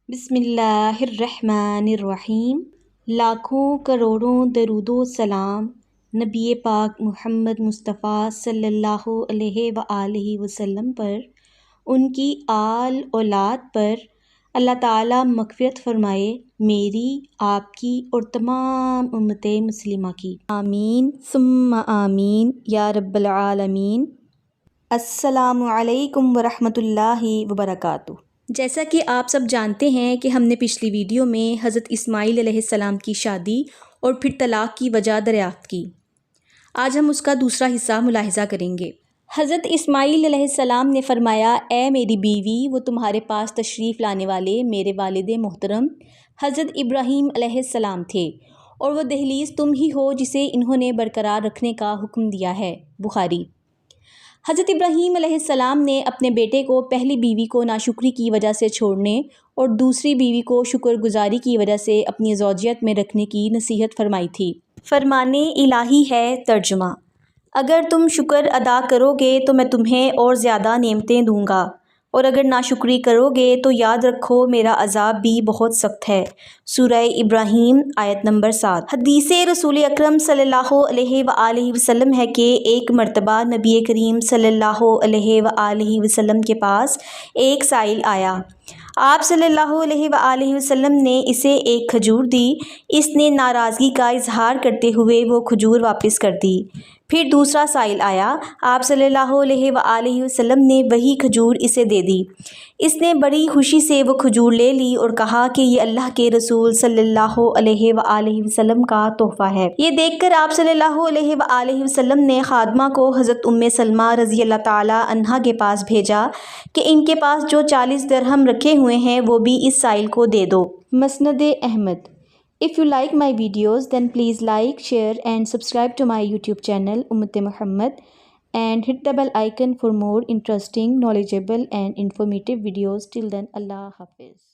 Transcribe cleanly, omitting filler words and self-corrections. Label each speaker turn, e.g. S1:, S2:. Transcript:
S1: بسم اللہ الرحمن الرحیم۔ لاکھوں کروڑوں درود و سلام نبی پاک محمد مصطفیٰ صلی اللہ علیہ وآلہ وسلم پر، ان کی آل اولاد پر اللہ تعالیٰ مغفرت فرمائے، میری، آپ کی اور تمام امت مسلمہ کی، آمین ثم آمین یا رب العالمین۔ السلام علیکم ورحمۃ اللہ وبرکاتہ۔ جیسا کہ آپ سب جانتے ہیں کہ ہم نے پچھلی ویڈیو میں حضرت اسماعیل علیہ السلام کی شادی اور پھر طلاق کی وجہ دریافت کی۔ آج ہم اس کا دوسرا حصہ ملاحظہ کریں گے۔ حضرت اسماعیل علیہ السلام نے فرمایا، اے میری بیوی، وہ تمہارے پاس تشریف لانے والے میرے والد محترم حضرت ابراہیم علیہ السلام تھے، اور وہ دہلیز تم ہی ہو جسے انہوں نے برقرار رکھنے کا حکم دیا ہے۔ بخاری۔ حضرت ابراہیم علیہ السلام نے اپنے بیٹے کو پہلی بیوی کو ناشکری کی وجہ سے چھوڑنے اور دوسری بیوی کو شکر گزاری کی وجہ سے اپنی زوجیت میں رکھنے کی نصیحت فرمائی تھی۔ فرمان الہی ہے۔ ترجمہ: اگر تم شکر ادا کرو گے تو میں تمہیں اور زیادہ نعمتیں دوں گا، اور اگر ناشکری کرو گے تو یاد رکھو میرا عذاب بھی بہت سخت ہے۔ سورہ ابراہیم آیت نمبر 7۔ حدیث رسول اکرم صلی اللہ علیہ وآلہ وسلم ہے کہ ایک مرتبہ نبی کریم صلی اللہ علیہ وآلہ وسلم کے پاس ایک سائل آیا۔ آپ صلی اللہ علیہ وآلہ وسلم نے اسے ایک کھجور دی۔ اس نے ناراضگی کا اظہار کرتے ہوئے وہ کھجور واپس کر دی۔ پھر دوسرا سائل آیا۔ آپ صلی اللہ علیہ وآلہ وسلم نے وہی کھجور اسے دے دی۔ اس نے بڑی خوشی سے وہ کھجور لے لی اور کہا کہ یہ اللہ کے رسول صلی اللہ علیہ وآلہ وسلم کا تحفہ ہے۔ یہ دیکھ کر آپ صلی اللہ علیہ وآلہ وسلم نے خادمہ کو حضرت ام سلمہ رضی اللہ تعالی عنہا کے پاس بھیجا کہ ان کے پاس جو 40 درہم رکھے ہوئے ہیں وہ بھی اس سائل کو دے دو۔ مسند Ahmad. If you like my videos, then please like, share and subscribe to my YouTube channel Ummat Muhammad and hit the bell icon for more interesting, knowledgeable and informative videos. Till then, Allah Hafiz.